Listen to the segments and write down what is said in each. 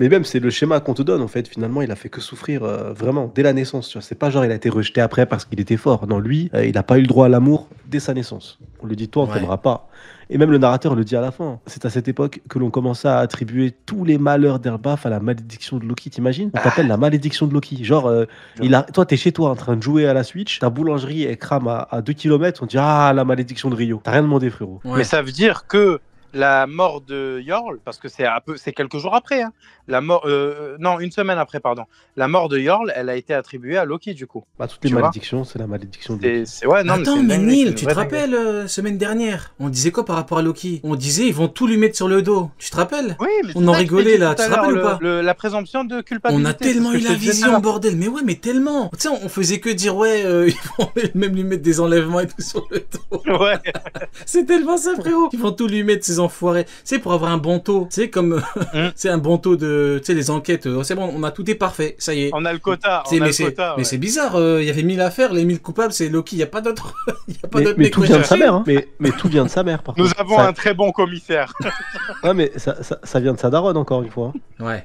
Mais même, c'est le schéma qu'on te donne, en fait. Finalement, il a fait que souffrir, vraiment, dès la naissance, tu vois? C'est pas genre, il a été rejeté après parce qu'il était fort. Non, lui, il a pas eu le droit à l'amour dès sa naissance. On lui dit: «Toi, on Ouais. t'aimera pas». Et même le narrateur le dit à la fin. C'est à cette époque que l'on commença à attribuer tous les malheurs d'Elbaf à la malédiction de Loki. Tu imagines? On t'appelle la malédiction de Loki. Genre, toi, tu es chez toi en train de jouer à la Switch, ta boulangerie, elle crame à 2 kilomètres, on dit: «Ah, la malédiction de Rio». Tu rien demandé, frérot. Mais Ouais. ça veut dire que la mort de Yorl, parce que c'est quelques jours après, hein, non, une semaine après, pardon. La mort de Yorl, elle a été attribuée à Loki, du coup. Bah, toutes les Tu vois? malédictions, c'est la malédiction de Loki. Ouais, non, Attends, c'est une mais dinguerie, c'est Neil, une tu te vraie dinguerie. rappelles, semaine dernière, on disait quoi par rapport à Loki? On disait, ils vont tout lui mettre sur le dos. Tu te rappelles? Oui, mais On en rigolait, là, tu te rappelles ou pas? La présomption de culpabilité. On a tellement c'est eu ce que la je te disais tout à vision, l'heure. bordel. Mais ouais, mais tellement. Tu sais, on faisait que dire, ouais, ils vont même lui mettre des enlèvements et tout sur le dos. Ouais. C'est tellement ça, frérot. Ils vont tout lui mettre, ces enfoirés. C'est pour avoir un bon taux. C'est comme, c'est un bon taux de, tu sais, les enquêtes. C'est bon, on a tout est parfait. Ça y est. On a le quota. C'est- On a mais le c'est quota, mais ouais. c'est bizarre, il y avait 1000 affaires, les 1000 coupables, c'est Loki, il n'y a pas d'autre il y a pas d'autre Mais mec tout vient de sa recherché. mère, hein. Mais tout vient de sa mère, par Nous contre. avons Ça- un très bon commissaire. Ouais, mais ça vient de sa daronne, encore une fois, hein. Ouais.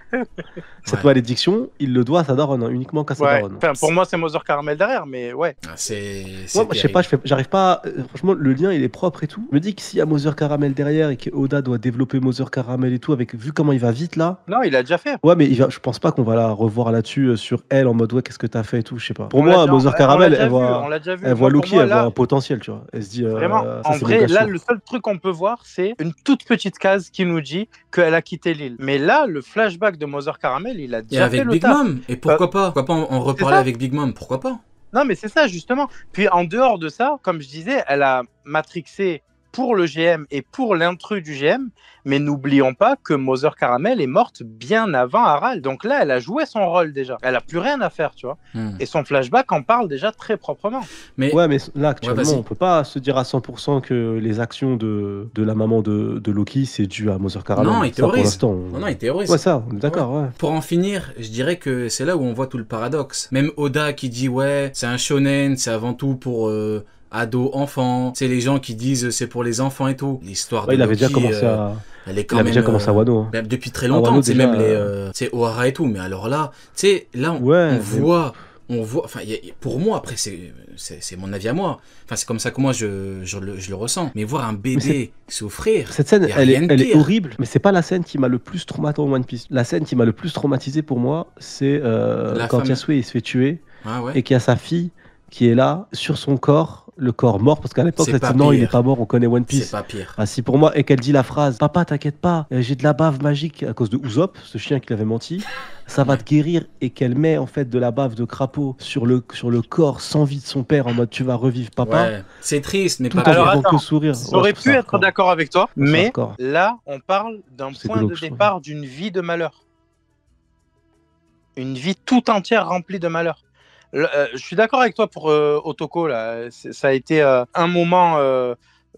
Cette Ouais. malédiction, il le doit à sa daronne, hein, uniquement qu'à sa Ouais. daronne. Enfin, pour moi, c'est Mother Caramel derrière, mais ouais. Ah, c'est Moi, je sais pas, terrible. j'arrive pas. Franchement, le lien, il est propre et tout. Je me dis que s'il y a Mother Caramel derrière et que Oda doit développer Mother Caramel et tout, vu comment il va vite là. Non, il a déjà fait. Ouais, mais je pense pas qu'on va la revoir là-dessus sur elle en mode ouais, qu'est-ce que t'as fait et tout, je sais pas. Pour On l'a moi, déjà- Mother on Caramel, l'a déjà elle vu, voit, on l'a déjà vu. elle Moi, voit pour Loki, moi, elle là, voit un potentiel, tu vois. Elle se dit, Vraiment, ça en c'est mon vrai, gars là, sûr. le seul truc qu'on peut voir, c'est une toute petite case qui nous dit qu'elle a quitté l'île. Mais là, le flashback de Mother Caramel, il a Et déjà fait avec le Big taf. Mom, et pourquoi pas? Pourquoi pas en reparler ça. avec Big Mom? Pourquoi pas? Non, mais c'est ça, justement. Puis en dehors de ça, comme je disais, elle a matrixé pour le GM et pour l'intrus du GM, mais n'oublions pas que Mother Caramel est morte bien avant Harald. Donc là, elle a joué son rôle déjà. Elle a plus rien à faire, tu vois. Et son flashback en parle déjà très proprement. Mais Ouais, mais là, actuellement, vas-y. on peut pas se dire à 100% que les actions de la maman de Loki, c'est dû à Mother Caramel. non, il Ça, pour théorise. l'instant. Non, il théorise. Ouais, ça, on est d'accord, ouais. Pour en finir, je dirais que c'est là où on voit tout le paradoxe. Même Oda qui dit ouais, c'est un shonen, c'est avant tout pour ados, enfants. C'est les gens qui disent c'est pour les enfants et tout. L'histoire de Ouais, il avait Loki, déjà commencé à. elle est quand Il avait même, déjà commencé à Wano. Hein. même depuis très À longtemps. Wano, C'est déjà, même les, tu sais, Ohara et tout. Mais alors là, tu sais, là on Ouais, mais- voit. On voit, enfin, pour moi, après, c'est mon avis à moi. Enfin, c'est comme ça que moi, je le ressens. Mais voir un bébé souffrir. Cette scène, y a elle rien de est pire. horrible, mais c'est pas la scène qui m'a le plus traumatisé en One Piece. La scène qui m'a le plus traumatisé pour moi, c'est quand femme. Yasue il se fait tuer Ah ouais. et qu'il y a sa fille qui est là sur son corps, le corps mort, parce qu'à l'époque, C'est elle pas dit non, il est pire. pas mort, on connaît One C'est Piece. pas pire. Ah si, pour moi, et qu'elle dit la phrase papa, t'inquiète pas, j'ai de la bave magique à cause de Usopp, ce chien qui l'avait menti, ça va te guérir, et qu'elle met en fait de la bave de crapaud sur le corps sans vie de son père en mode tu vas revivre papa. Ouais. C'est triste, mais Tout pas en Alors, pire. faisant attends, que sourire. J'aurais Ouais, je trouve pu ça être hardcore. d'accord avec toi, Je trouve ça mais hardcore. là, on parle d'un C'est point glauque, de je trouve. départ d'une vie de malheur. Une vie tout entière remplie de malheur. Je suis d'accord avec toi pour Otoko, là. Ça a été un moment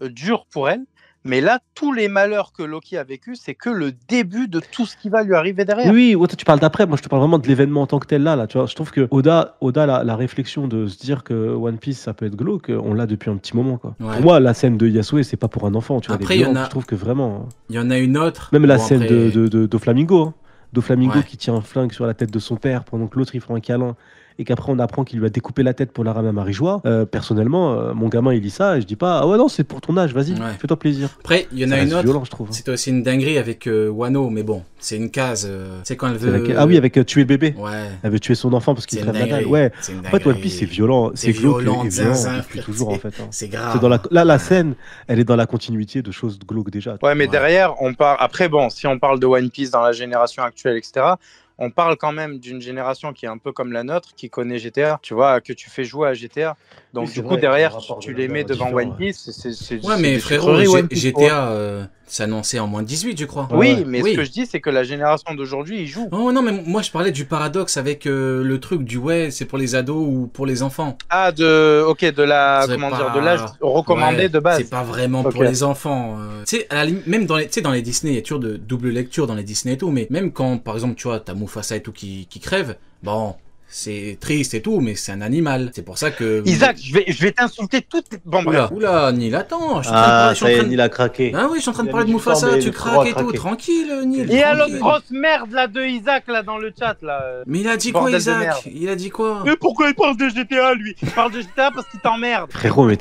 dur pour elle. Mais là, tous les malheurs que Loki a vécu, c'est que le début de tout ce qui va lui arriver derrière. Oui, ouais, toi, tu parles d'après. Moi, je te parle vraiment de l'événement en tant que tel là. Tu vois, je trouve que Oda la réflexion de se dire que One Piece ça peut être glauque, on l'a depuis un petit moment. Quoi. Ouais. Pour moi, la scène de Yasue, c'est pas pour un enfant. Tu vois, Après, elle est il y en violente. a- Je trouve que vraiment. Il y en a une autre. Même la Bon, scène après- de Flamingo. Hein. Doflamingo Ouais. qui tient un flingue sur la tête de son père pendant que l'autre il prend un câlin et qu'après on apprend qu'il lui a découpé la tête pour la ramener à Marie-Joie. Personnellement, mon gamin il lit ça et je dis pas ah ouais non c'est pour ton âge, vas-y, Ouais. fais-toi plaisir. Après, il y en Ça a reste une autre. violent, je trouve. Hein. C'était aussi une dinguerie avec Wano, mais bon, c'est une case. C'est quand elle C'est veut. laquelle Ah oui, avec tuer le bébé. Ouais. Elle veut tuer son enfant parce qu'il C'est une crève la dalle. dinguerie. Ouais. C'est une En fait, One dinguerie. Piece c'est violent, c'est glauque violent, et violent zinzin, depuis frère, toujours en c'est- fait. Hein. C'est grave. C'est dans la scène, elle est dans la continuité de choses glauques déjà. Ouais, mais Ouais. derrière, on parle. Après, bon, si on parle de One Piece dans la génération actuelle, etc., on parle quand même d'une génération qui est un peu comme la nôtre, qui connaît GTA, tu vois, que tu fais jouer à GTA. Donc, Oui, du c'est coup, vrai, derrière, le rapport tu de les mets devant différent, One Piece. C'est Ouais, mais des frérot, sucreries, One Piece, ouais. GTA s'annonçait en moins de 18, je crois. Oui, Ouais. mais Oui. ce que je dis, c'est que la génération d'aujourd'hui, ils jouent. Oh non, mais moi je parlais du paradoxe avec le truc du ouais, c'est pour les ados ou pour les enfants. Ah, de la, C'est comment pas- dire, de l'âge recommandé Ouais, de base. C'est pas vraiment Ok. pour les enfants. Tu sais, à la limite, même dans les Disney, il y a toujours de double lecture dans les Disney et tout, mais même quand, par exemple, tu vois, t'as Mufasa et tout qui crève, bon, c'est triste et tout, mais c'est un animal. C'est pour ça que... Isaac, je vais t'insulter toutes. Bon, bref. Oula, Nil, attends. Ah, ça y est, Nil a craqué. Ah oui, je suis en train de Il a parler de mis du Mufasa, temps, mais tu le craques trois a et tout. craqué. Tranquille, Nil. Et à tranquille. l'autre grosse merde là de Isaac là dans le chat là. Mais il a dit quoi, Bordel de Isaac? merde. Il a dit quoi? Mais pourquoi il parle de GTA lui? Il parle de GTA parce qu'il t'emmerde. Frérot, mais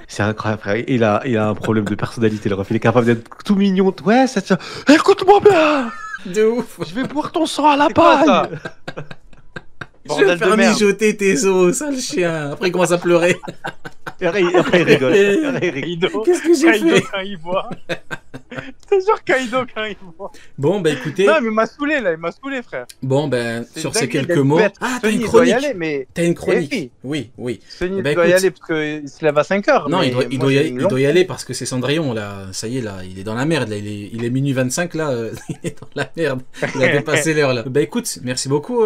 c'est incroyable, frère. Il a un problème de personnalité, le ref. Il est capable d'être tout mignon. Ouais, ça. Écoute-moi bien. De ouf. Je vais boire ton sang à la C'est quoi, ça? paille. Je vais Bordel de faire merde. mijoter tes os, sale chien. Après, il commence à pleurer. Et après, il rigole. Et après, il rigole. Kaido, Qu'est-ce que j'ai Kaido fait? quand il voit. C'est sûr Kaido quand il voit. Bon, bah écoutez. Non mais il m'a saoulé là, il m'a saoulé frère. Bon, ben, C'est sur dingue ces quelques d'être mots. bête. Ah, t'as Sony une doit y chronique. aller, mais T'as une chronique. Eh Oui, oui. Sony Eh ben, doit y écoute. aller parce qu'il se lève à 5h. Non, mais il moi, doit j'ai une longue- y aller parce que c'est Cendrillon, là. Ça y est, là, il est dans la merde, là. Il est minuit 25, là. Il est dans la merde. Il a dépassé l'heure, là. Bah écoute, merci beaucoup,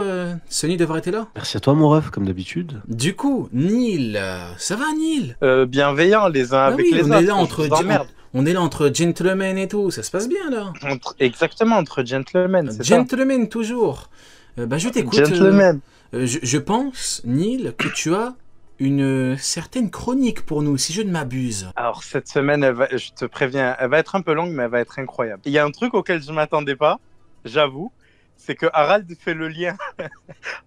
Sony, d'avoir été là. Merci à toi, mon ref, comme d'habitude. Du coup, Neil, ça va, Neil? Bienveillants les uns Ah avec oui, les on autres. est là je entre vous emmerde. on est là entre gentlemen et tout, ça se passe bien là. Exactement, entre gentlemen, c'est ça. Gentlemen toujours. Bah je t'écoute. Gentlemen. Je pense, Neil, que tu as une certaine chronique pour nous, si je ne m'abuse. Alors cette semaine, je te préviens, elle va être un peu longue, mais elle va être incroyable. Il y a un truc auquel je m'attendais pas, j'avoue, c'est que Harald fait le lien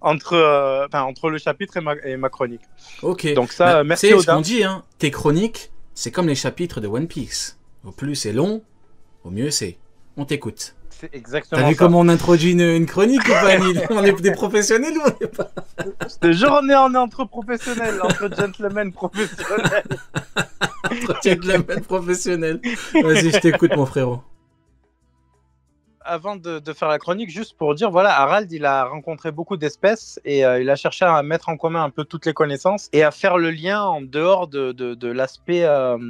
entre le chapitre et ma chronique. Ok. Donc ça, Bah, merci tu sais ce Oda. qu'on dit, hein. Tes chroniques, c'est comme les chapitres de One Piece. Au plus c'est long, au mieux c'est. On t'écoute. C'est exactement T'as vu ça. comment on introduit une chronique ou pas, Neil? On est des professionnels ou on est pas? Je te jure, on est entre professionnels, entre gentlemen professionnels. Gentleman professionnel. Vas-y, je t'écoute, mon frérot. Avant de faire la chronique, juste pour dire, voilà, Harald, il a rencontré beaucoup d'espèces et il a cherché à mettre en commun un peu toutes les connaissances et à faire le lien en dehors de l'aspect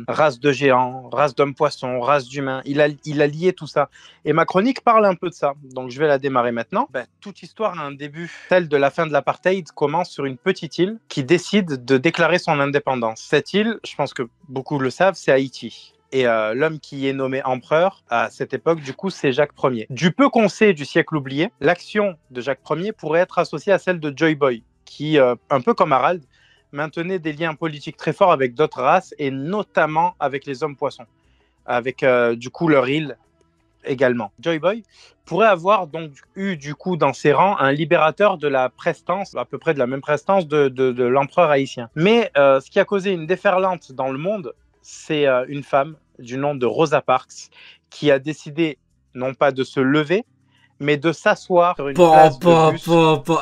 race de géants, race d'hommes-poissons, race d'humains. Il a lié tout ça. Et ma chronique parle un peu de ça. Donc, je vais la démarrer maintenant. Toute histoire a un début. Celle de la fin de l'apartheid commence sur une petite île qui décide de déclarer son indépendance. Cette île, je pense que beaucoup le savent, c'est Haïti. Et l'homme qui est nommé empereur à cette époque, du coup, c'est Jacques Ier. Du peu qu'on sait du siècle oublié, l'action de Jacques Ier pourrait être associée à celle de Joy Boy, qui, un peu comme Harald, maintenait des liens politiques très forts avec d'autres races, et notamment avec les hommes-poissons, avec du coup leur île également. Joy Boy pourrait avoir donc eu du coup dans ses rangs un libérateur de la prestance, à peu près de la même prestance de l'empereur haïtien. Mais ce qui a causé une déferlante dans le monde, c'est une femme du nom de Rosa Parks qui a décidé non pas de se lever, mais de s'asseoir sur une place de bus.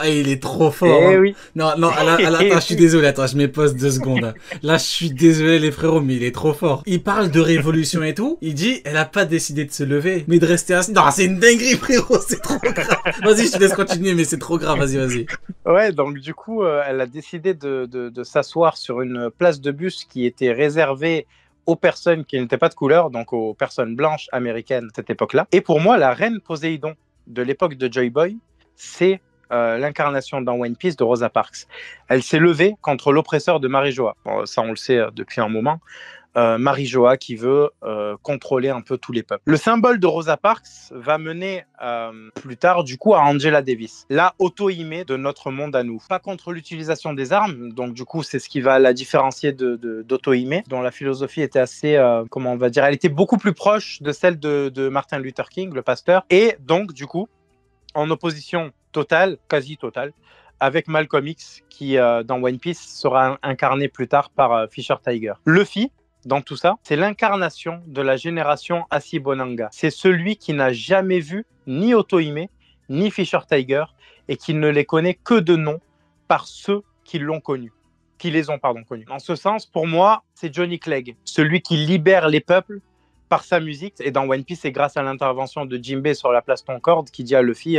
Hey, il est trop fort. Eh Hein. oui. Non, attends, je suis désolé, attends, je me pose 2 secondes. Hein. Là, je suis désolé, les frérots, mais il est trop fort. Il parle de révolution et tout. Il dit, elle a pas décidé de se lever, mais de rester assise. Non, c'est une dinguerie, frérot, c'est trop grave. Vas-y, je te laisse continuer, mais c'est trop grave, vas-y. Ouais, donc du coup, elle a décidé de s'asseoir sur une place de bus qui était réservée aux personnes qui n'étaient pas de couleur, donc aux personnes blanches américaines à cette époque-là. Et pour moi, la reine Poséidon de l'époque de Joy Boy, c'est l'incarnation dans One Piece de Rosa Parks. Elle s'est levée contre l'oppresseur de Marijoa. Bon, ça, on le sait depuis un moment. Marijoa qui veut contrôler un peu tous les peuples. Le symbole de Rosa Parks va mener plus tard du coup à Angela Davis, la Otohime de notre monde à nous. Pas contre l'utilisation des armes, donc du coup c'est ce qui va la différencier d'Otohime, dont la philosophie était assez, comment on va dire, elle était beaucoup plus proche de celle de Martin Luther King, le pasteur, et donc du coup en opposition totale, quasi totale, avec Malcolm X qui dans One Piece sera incarné plus tard par Fisher Tiger. Luffy, dans tout ça, c'est l'incarnation de la génération Asibonanga. C'est celui qui n'a jamais vu ni Otohime, ni Fisher Tiger, et qui ne les connaît que de nom par ceux qui l'ont connu, qui les ont connus. En ce sens, pour moi, c'est Johnny Clegg, celui qui libère les peuples par sa musique. Et dans One Piece, c'est grâce à l'intervention de Jinbei sur la place Concorde qui dit à Luffy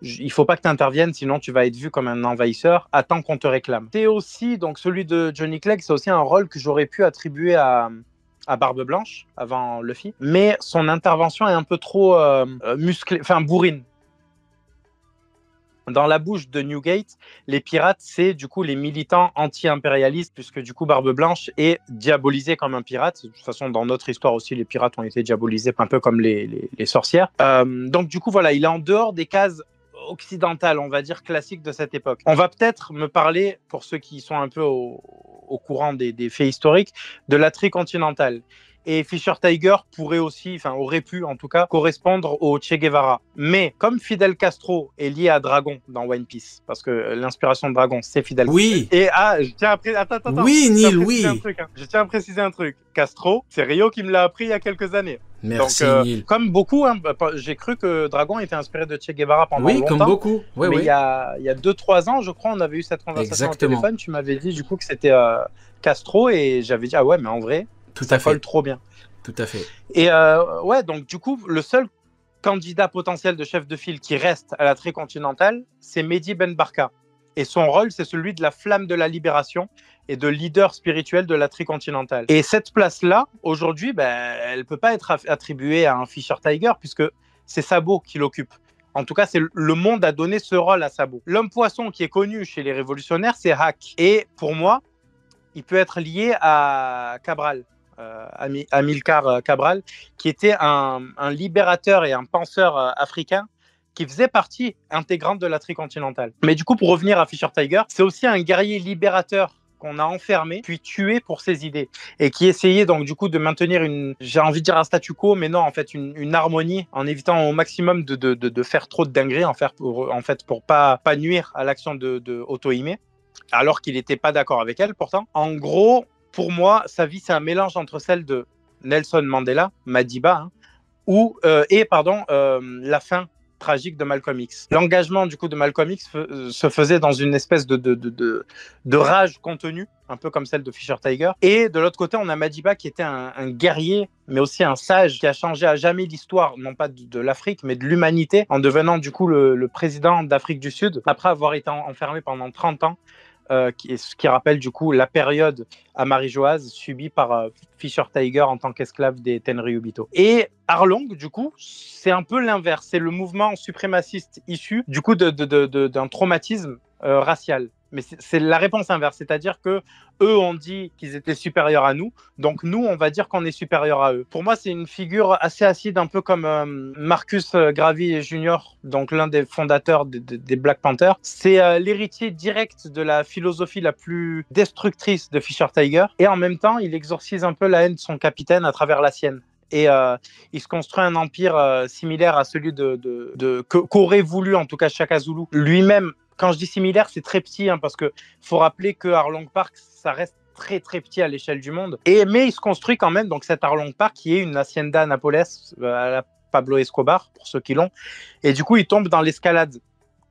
il faut pas que tu interviennes, sinon tu vas être vu comme un envahisseur, attends qu'on te réclame. C'est aussi, donc celui de Johnny Clegg, c'est aussi un rôle que j'aurais pu attribuer à Barbe Blanche, avant Luffy, mais son intervention est un peu trop musclée, enfin bourrine. Dans la bouche de Newgate, les pirates, c'est du coup les militants anti-impérialistes, puisque du coup Barbe Blanche est diabolisé comme un pirate. De toute façon, dans notre histoire aussi, les pirates ont été diabolisés un peu comme les sorcières. Donc du coup, voilà, il est en dehors des cases occidentale, on va dire classique de cette époque. On va peut-être me parler, pour ceux qui sont un peu au courant des faits historiques, de la tricontinentale. Et Fisher Tiger pourrait aussi, enfin aurait pu en tout cas, correspondre au Che Guevara. Mais comme Fidel Castro est lié à Dragon dans One Piece, parce que l'inspiration de Dragon, c'est Fidel Castro. Oui. Et je tiens à préciser... Attends. Oui, Neil, oui. Je tiens à préciser un truc. Castro, c'est Rio qui me l'a appris il y a quelques années. Merci, donc, Neil. Comme beaucoup, hein, j'ai cru que Dragon était inspiré de Che Guevara pendant longtemps. Oui, comme beaucoup. Ouais, mais oui. il y a 2-3 ans, je crois, on avait eu cette conversation au téléphone. Tu m'avais dit du coup que c'était Castro et j'avais dit, ah ouais, mais en vrai, ça colle trop bien. Tout à fait. Et ouais, donc du coup, le seul candidat potentiel de chef de file qui reste à la tricontinentale, c'est Mehdi Ben Barka. Et son rôle, c'est celui de la flamme de la libération et de leader spirituel de la tricontinentale. Et cette place-là, aujourd'hui, elle ne peut pas être attribuée à un Fisher Tiger, puisque c'est Sabo qui l'occupe. En tout cas, le monde a donné ce rôle à Sabo. L'homme poisson qui est connu chez les révolutionnaires, c'est Hack. Et pour moi, il peut être lié à Cabral. Amilcar Cabral, qui était un libérateur et un penseur africain qui faisait partie intégrante de la tricontinentale. Mais du coup, pour revenir à Fisher Tiger, c'est aussi un guerrier libérateur qu'on a enfermé, puis tué pour ses idées, et qui essayait donc du coup de maintenir j'ai envie de dire un statu quo, mais non, en fait, une harmonie, en évitant au maximum de faire trop de dingueries, en fait, pour pas nuire à l'action de Otohime, alors qu'il n'était pas d'accord avec elle, pourtant. En gros, pour moi, sa vie, c'est un mélange entre celle de Nelson Mandela, Madiba, et la fin tragique de Malcolm X. L'engagement du coup de Malcolm X se faisait dans une espèce de rage contenue, un peu comme celle de Fisher Tiger. Et de l'autre côté, on a Madiba qui était un guerrier, mais aussi un sage qui a changé à jamais l'histoire, non pas de l'Afrique, mais de l'humanité, en devenant du coup le président d'Afrique du Sud, après avoir été enfermé pendant 30 ans. Ce qui rappelle du coup la période amarijoise subie par Fisher Tiger en tant qu'esclave des Tenryubito. Et Arlong, du coup, c'est un peu l'inverse. C'est le mouvement suprémaciste issu du coup d'un traumatisme racial. Mais c'est la réponse inverse, c'est-à-dire que eux ont dit qu'ils étaient supérieurs à nous, donc nous, on va dire qu'on est supérieurs à eux. Pour moi, c'est une figure assez acide, un peu comme Marcus Garvey Jr., donc l'un des fondateurs des Black Panthers. C'est l'héritier direct de la philosophie la plus destructrice de Fisher Tiger, et en même temps, il exorcise un peu la haine de son capitaine à travers la sienne. Et il se construit un empire similaire à celui qu'aurait voulu en tout cas Shaka Zulu lui-même. Quand je dis similaire, c'est très petit, hein, parce qu'il faut rappeler que Arlong Park, ça reste très très petit à l'échelle du monde. Mais il se construit quand même, donc cet Arlong Park qui est une hacienda Nápoles à la Pablo Escobar, pour ceux qui l'ont. Et du coup, il tombe dans l'escalade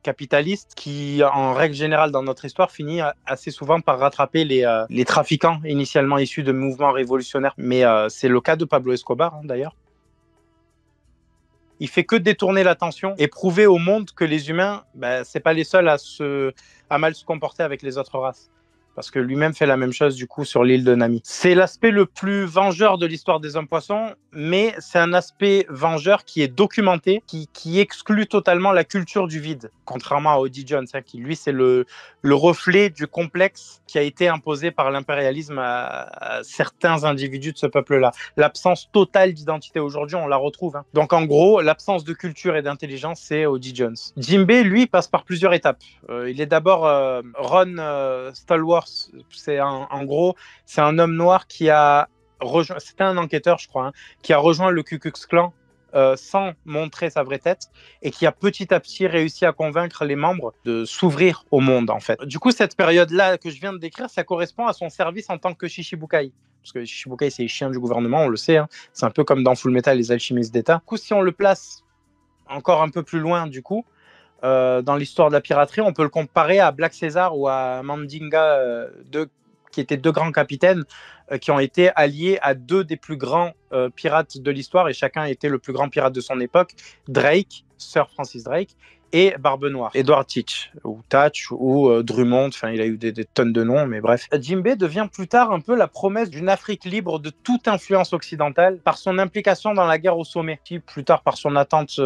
capitaliste qui, en règle générale dans notre histoire, finit assez souvent par rattraper les trafiquants initialement issus de mouvements révolutionnaires. Mais c'est le cas de Pablo Escobar, hein, d'ailleurs. Il fait que détourner l'attention et prouver au monde que les humains, c'est pas les seuls à mal se comporter avec les autres races. Parce que lui-même fait la même chose du coup sur l'île de Nami. C'est l'aspect le plus vengeur de l'histoire des hommes-poissons, mais c'est un aspect vengeur qui est documenté, qui exclut totalement la culture du vide, contrairement à Oddie Jones, hein, qui lui c'est le reflet du complexe qui a été imposé par l'impérialisme à certains individus de ce peuple-là. L'absence totale d'identité aujourd'hui, on la retrouve. Hein. Donc en gros, l'absence de culture et d'intelligence, c'est Oddie Jones. Jinbei, lui, passe par plusieurs étapes. Il est d'abord Ron Stallworth. En gros, c'est un homme noir qui a rejoint, c'était un enquêteur je crois, hein, qui a rejoint le Ku Klux Klan sans montrer sa vraie tête et qui a petit à petit réussi à convaincre les membres de s'ouvrir au monde en fait. Du coup, cette période-là que je viens de décrire, ça correspond à son service en tant que Shichibukai. Parce que Shichibukai, c'est les chiens du gouvernement, on le sait, hein. C'est un peu comme dans Full Metal, les alchimistes d'État. Du coup, si on le place encore un peu plus loin, du coup, dans l'histoire de la piraterie, on peut le comparer à Black Caesar ou à Mandinga, qui étaient deux grands capitaines qui ont été alliés à deux des plus grands pirates de l'histoire, et chacun était le plus grand pirate de son époque, Drake, Sir Francis Drake, et Barbe Noire, Edward Teach, ou Tatch, ou Drummond, enfin il a eu des tonnes de noms, mais bref. Jinbei devient plus tard un peu la promesse d'une Afrique libre de toute influence occidentale par son implication dans la guerre au sommet, puis plus tard par son attente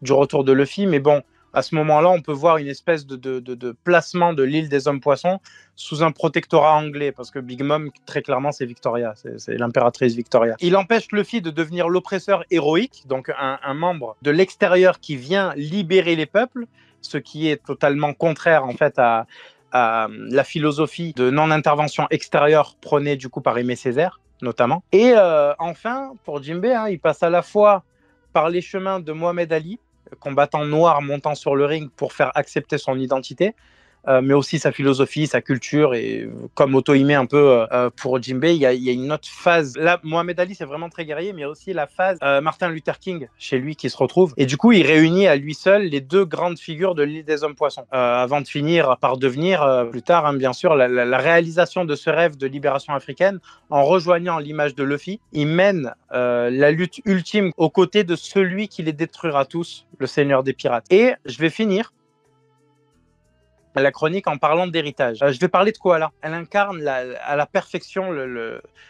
du retour de Luffy, mais bon, À ce moment-là, on peut voir une espèce de placement de l'île des hommes poissons sous un protectorat anglais, parce que Big Mom, très clairement, c'est Victoria, c'est l'impératrice Victoria. Il empêche Luffy de devenir l'oppresseur héroïque, donc un membre de l'extérieur qui vient libérer les peuples, ce qui est totalement contraire en fait à la philosophie de non-intervention extérieure prônée du coup par Aimé Césaire, notamment. Et enfin, pour Jinbei, il passe à la fois par les chemins de Mohamed Ali, combattant noir montant sur le ring pour faire accepter son identité, mais aussi sa philosophie, sa culture, et comme Otohime un peu pour Jinbei, il y a une autre phase. Là, Mohamed Ali, c'est vraiment très guerrier, mais il y a aussi la phase Martin Luther King chez lui qui se retrouve. Et du coup, il réunit à lui seul les deux grandes figures de l'île des hommes poissons, avant de finir par devenir, plus tard, bien sûr, la réalisation de ce rêve de libération africaine en rejoignant l'image de Luffy. Il mène la lutte ultime aux côtés de celui qui les détruira tous, le Seigneur des Pirates. Et je vais finir la chronique en parlant d'héritage. Je vais parler de Koala. Elle incarne à la perfection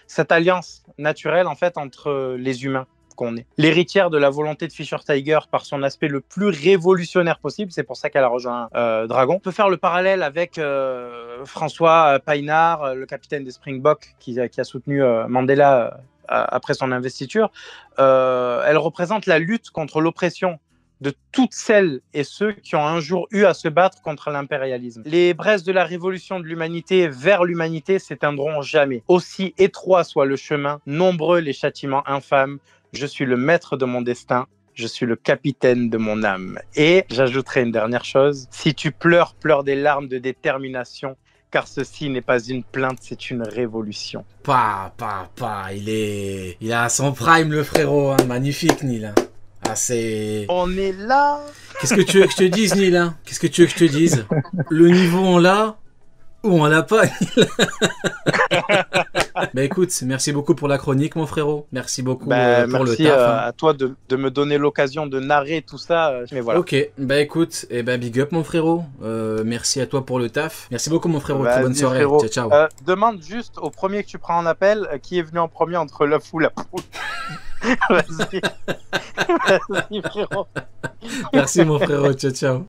cette alliance naturelle en fait entre les humains qu'on est. L'héritière de la volonté de Fisher Tiger par son aspect le plus révolutionnaire possible, c'est pour ça qu'elle a rejoint Dragon. On peut faire le parallèle avec François Paynard, le capitaine des Springboks qui a soutenu Mandela après son investiture. Elle représente la lutte contre l'oppression de toutes celles et ceux qui ont un jour eu à se battre contre l'impérialisme. Les braises de la révolution de l'humanité vers l'humanité s'éteindront jamais. Aussi étroit soit le chemin, nombreux les châtiments infâmes, je suis le maître de mon destin, je suis le capitaine de mon âme. Et j'ajouterai une dernière chose, si tu pleures, pleure des larmes de détermination, car ceci n'est pas une plainte, c'est une révolution. Il a son prime le frérot, hein. Magnifique Neil. Ah, c'est... On est là. Qu'est-ce que tu veux que je te dise, Neil, hein? Qu'est-ce que tu veux que je te dise? Le niveau, on l'a ou on l'a pas, Neil? Bah écoute, merci beaucoup pour la chronique, mon frérot. Merci beaucoup pour le taf. Merci à toi de me donner l'occasion de narrer tout ça. Mais voilà. Ok, bah écoute, big up, mon frérot. Merci à toi pour le taf. Merci beaucoup, mon frérot. Très bonne soirée. Frérot. Ciao, ciao. Demande juste au premier que tu prends en appel qui est venu en premier entre l'œuf ou la poule. Vas-y. Vas-y, frérot. Merci, mon frérot. Ciao, ciao.